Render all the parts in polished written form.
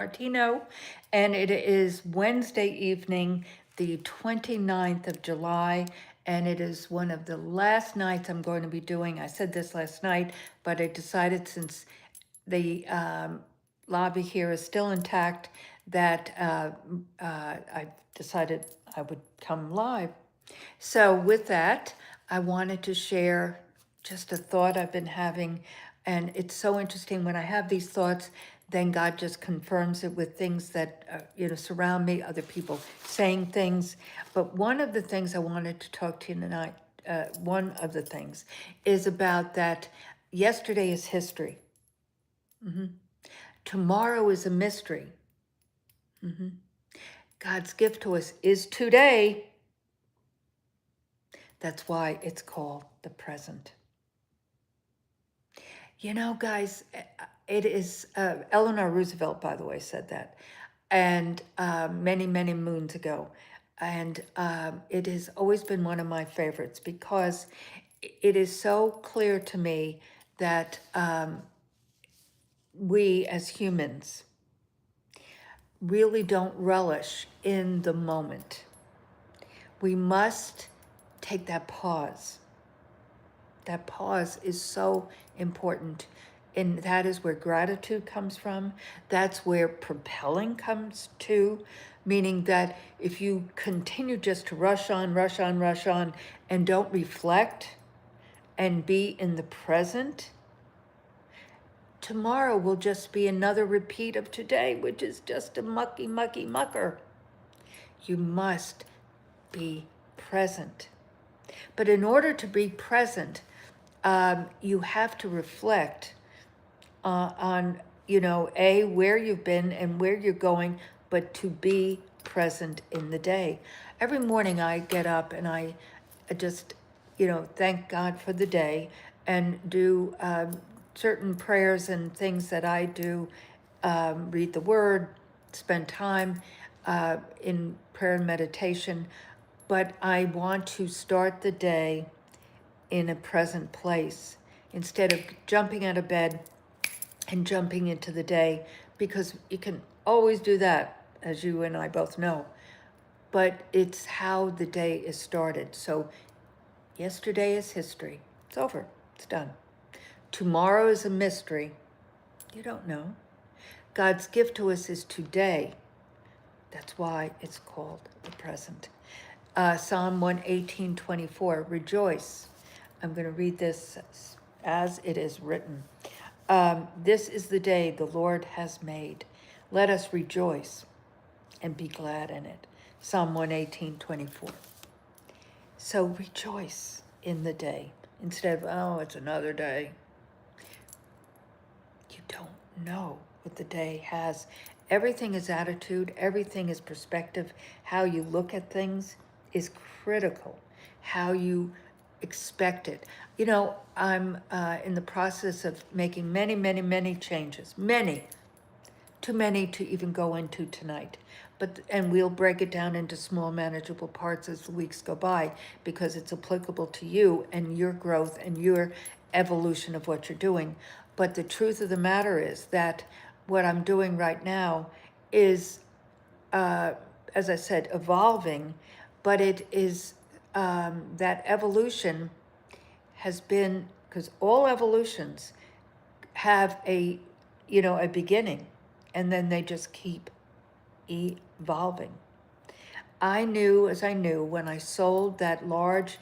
DiMartino, and it is Wednesday evening, the 29th of July, and it is one of the last nights I'm going to be doing. I said this last night, but I decided since the lobby here is still intact that I decided I would come live. So with that, I wanted to share just a thought I've been having, and it's so interesting when I have these thoughts, then God just confirms it with things that surround me, other people saying things. But one of the things I wanted to talk to you tonight, one of the things, is about that yesterday is history. Tomorrow is a mystery. God's gift to us is today. That's why it's called the present. You know, guys, it is, Eleanor Roosevelt, by the way, said that, and many, many moons ago. And it has always been one of my favorites because it is so clear to me that we as humans really don't relish in the moment. We must take that pause. That pause is so important. And that is where gratitude comes from. That's where propelling comes to, meaning that if you continue just to rush on, and don't reflect and be in the present, tomorrow will just be another repeat of today, which is just a mucker. You must be present. But in order to be present, you have to reflect on, where you've been and where you're going, but to be present in the day. Every morning I get up and I just, thank God for the day and do certain prayers and things that I do, read the word, spend time in prayer and meditation. But I want to start the day in a present place instead of jumping out of bed and jumping into the day, because you can always do that, as you and I both know, but it's how the day is started. So yesterday is history. It's over. It's done. Tomorrow is a mystery. You don't know. God's gift to us is today. That's why it's called the present. Psalm 118:24, rejoice. I'm going to read this as it is written. This is the day the Lord has made. Let us rejoice and be glad in it. Psalm 118:24. So rejoice in the day instead of, oh, it's another day. You don't know what the day has. Everything is attitude. Everything is perspective. How you look at things is critical. How you expect it. I'm in the process of making many changes. Too many to even go into tonight. And we'll break it down into small manageable parts as the weeks go by, because it's applicable to you and your growth and your evolution of what you're doing. But the truth of the matter is that what I'm doing right now is, as I said, evolving, but it is that evolution has been, because all evolutions have a beginning, and then they just keep evolving. I knew, as I knew, when I sold that large,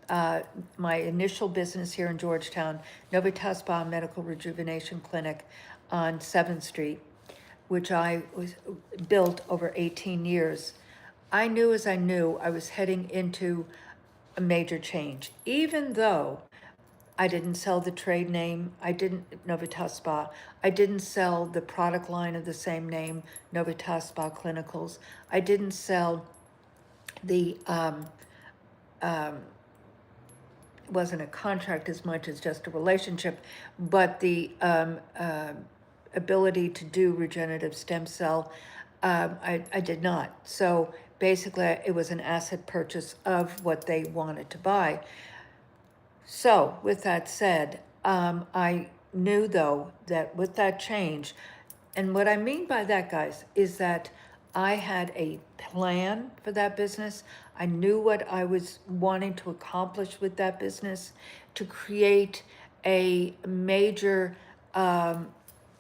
my initial business here in Georgetown, Novitas Spa Medical Rejuvenation Clinic on 7th Street, which I was built over 18 years. I knew, as I knew, I was heading into a major change, even though I didn't sell the trade name. I didn't, Novitas Spa. I didn't sell the product line of the same name, Novitas Spa Clinicals. I didn't sell the, it wasn't a contract as much as just a relationship, but the ability to do regenerative stem cell, I did not. So basically, it was an asset purchase of what they wanted to buy. So with that said, I knew, though, that with that change, And what I mean by that, guys, is that I had a plan for that business. I knew what I was wanting to accomplish with that business, to create a major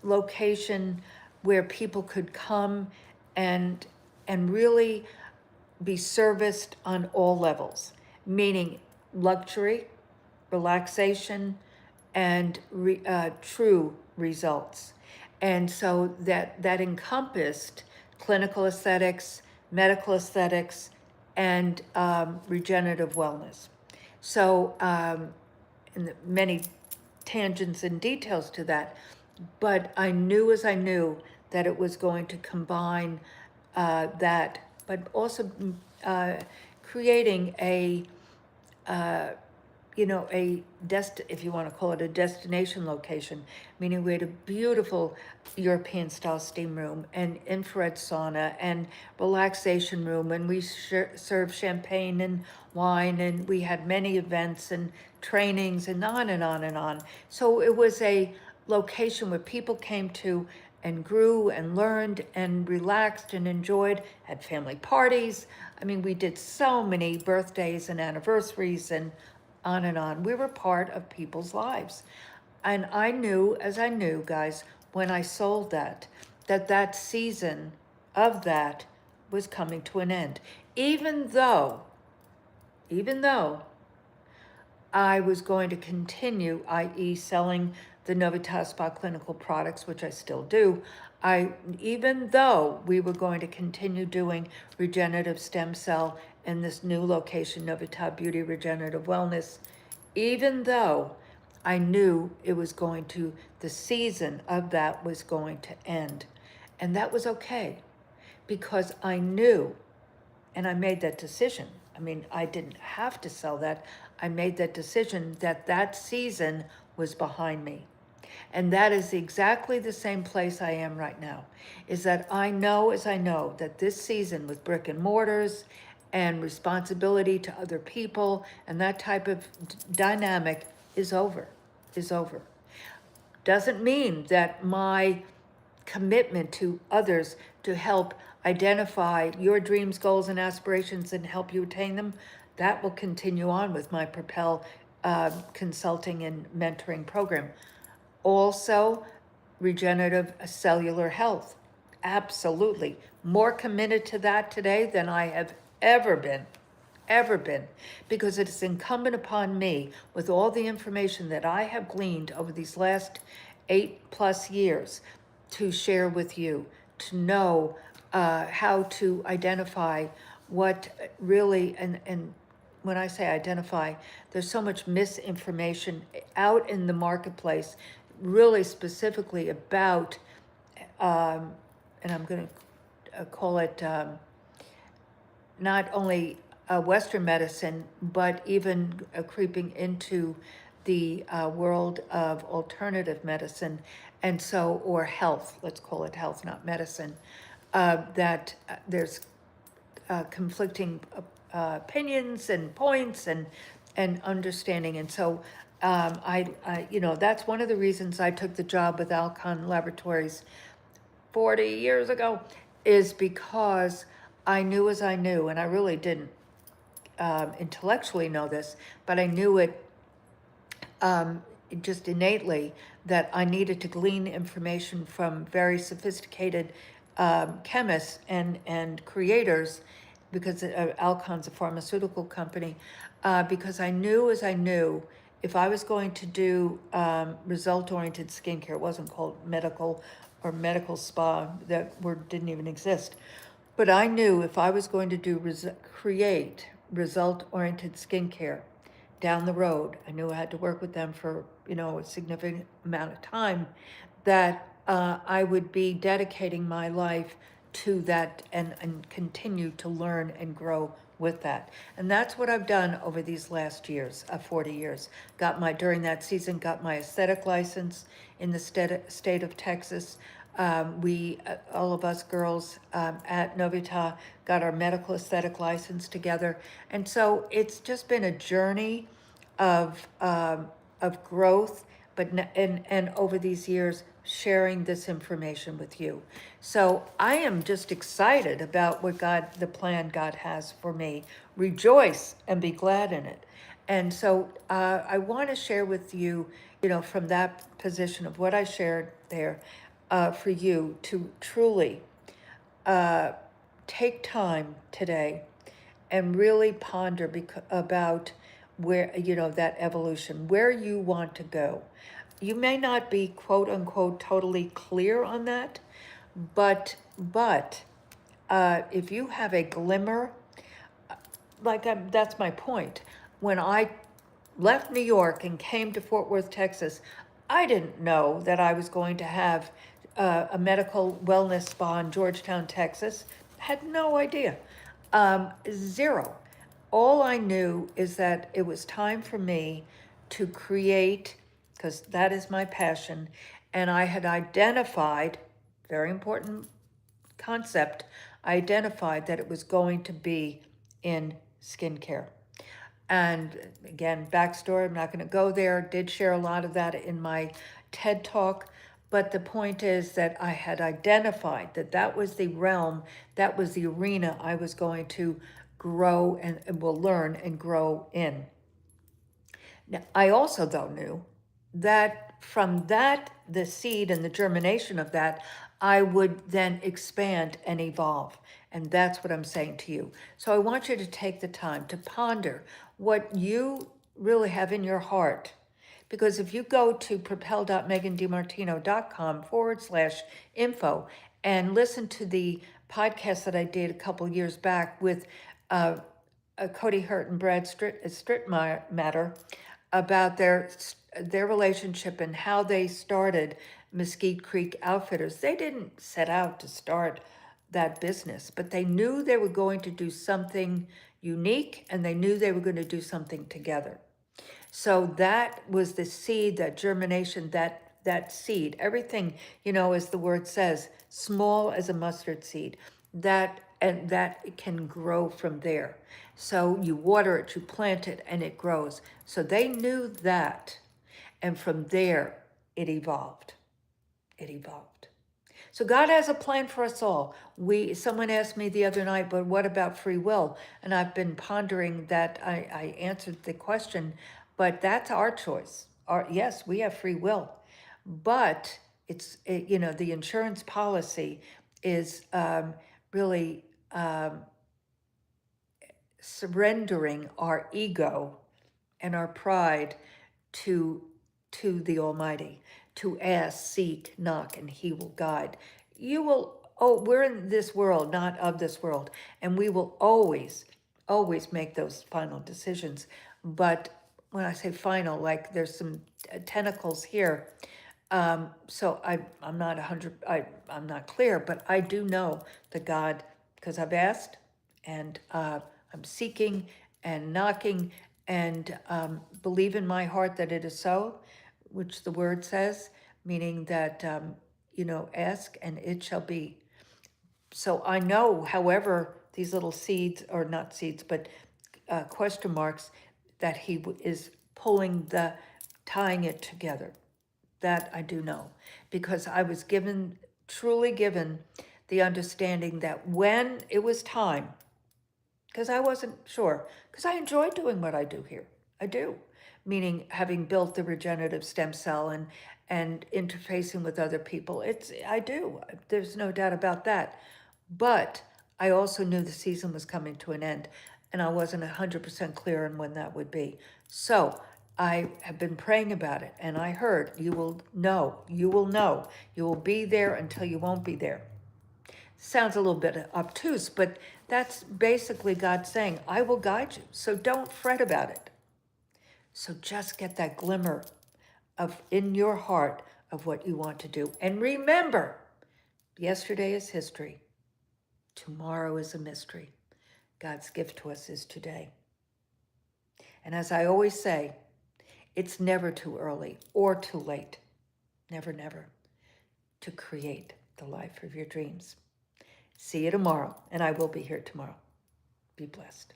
location where people could come and really be serviced on all levels, meaning luxury, relaxation, and true results. And so that encompassed clinical aesthetics, medical aesthetics, and regenerative wellness. So, and many tangents and details to that, but I knew as I knew that it was going to combine that, but also uh, creating a if you want to call it a destination location, meaning we had a beautiful European style steam room and infrared sauna and relaxation room, and we served champagne and wine, and we had many events and trainings and on and on and on. So it was a location where people came to and grew and learned and relaxed and enjoyed, had family parties. I mean, we did so many birthdays and anniversaries and on and on. We were part of people's lives. And I knew, as I knew, guys, when I sold that season of that was coming to an end. Even though I was going to continue, i.e. selling the Novitas Spa clinical products, which I still do, even though we were going to continue doing regenerative stem cell in this new location, Novitas Beauty Regenerative Wellness, even though I knew the season of that was going to end. And that was okay, because I knew, and I made that decision. I mean, I didn't have to sell that. I made that decision that season was behind me. And that is exactly the same place I am right now, is that I know, as I know, that this season with brick and mortars and responsibility to other people and that type of dynamic is over. Doesn't mean that my commitment to others to help identify your dreams, goals, and aspirations and help you attain them, that will continue on with my Propel consulting and mentoring program. Also, regenerative cellular health. Absolutely. More committed to that today than I have ever been, because it is incumbent upon me, with all the information that I have gleaned over these last 8+ years, to share with you, to know how to identify what really, and when I say identify, there's so much misinformation out in the marketplace, really specifically about, and I'm going to call it not only Western medicine, but even creeping into the world of alternative medicine, and so, or health, let's call it health, not medicine, that there's conflicting opinions and points and understanding. And so that's one of the reasons I took the job with Alcon Laboratories 40 years ago, is because I knew as I knew, and I really didn't intellectually know this, but I knew it just innately, that I needed to glean information from very sophisticated chemists and creators, because Alcon's a pharmaceutical company, because I knew as I knew, if I was going to do result-oriented skincare, it wasn't called medical or medical spa, that word didn't even exist. But I knew if I was going to create result-oriented skincare down the road, I knew I had to work with them for, a significant amount of time, that I would be dedicating my life to that and continue to learn and grow with that. And that's what I've done over these last years, 40 years. During that season, got my aesthetic license in the state of Texas. We, all of us girls at Novita, got our medical aesthetic license together. And so it's just been a journey of growth, but and over these years sharing this information with you. So I am just excited about what the plan God has for me. Rejoice and be glad in it. And so I want to share with you, from that position of what I shared there, for you to truly take time today and really ponder about where, that evolution, where you want to go. You may not be quote unquote totally clear on that, but if you have a glimmer, that's my point. When I left New York and came to Fort Worth, Texas, I didn't know that I was going to have a medical wellness spa in Georgetown, Texas. Had no idea. Zero. All I knew is that it was time for me to create, because that is my passion, and I had identified, very important concept, I identified that it was going to be in skincare. And again, backstory, I'm not going to go there. Did share a lot of that in my TED Talk. But the point is that I had identified that that was the realm, that was the arena I was going to grow and will learn and grow in. Now, I also, though, knew that from that, the seed and the germination of that, I would then expand and evolve. And that's what I'm saying to you. So I want you to take the time to ponder what you really have in your heart. Because if you go to propel.megandimartino.com/info and listen to the podcast that I did a couple years back with Cody Hurt and Brad Strittmatter about their relationship and how they started Mesquite Creek Outfitters. They didn't set out to start that business, but they knew they were going to do something unique, and they knew they were going to do something together. So that was the seed, that germination, that seed, everything, as the word says, small as a mustard seed, and that can grow from there. So you water it, you plant it, and it grows. So they knew that, and from there it evolved. It evolved. So God has a plan for us all. Someone asked me the other night, but what about free will? And I've been pondering that. I answered the question, but that's our choice. Yes, we have free will, but the insurance policy is really surrendering our ego and our pride to the Almighty, to ask, seek, knock, and He will guide. We're in this world, not of this world, and we will always make those final decisions. But when I say final, like there's some tentacles here. So I'm not 100, I'm not clear, but I do know that God, because I've asked, and I'm seeking and knocking, and believe in my heart that it is so, which the word says, meaning that, ask and it shall be. So I know, however, these little seeds, or not seeds, but question marks, that He is tying it together. That I do know, because I was truly given the understanding that when it was time, because I wasn't sure, because I enjoy doing what I do here. I do, meaning having built the regenerative stem cell and interfacing with other people. I do. There's no doubt about that. But I also knew the season was coming to an end, and I wasn't 100% clear on when that would be. So I have been praying about it, and I heard, you will know, you will be there until you won't be there. Sounds a little bit obtuse, but that's basically God saying, I will guide you, so don't fret about it. So just get that glimmer in your heart of what you want to do. And remember, yesterday is history. Tomorrow is a mystery. God's gift to us is today. And as I always say, it's never too early or too late, never, never, to create the life of your dreams. See you tomorrow, and I will be here tomorrow. Be blessed.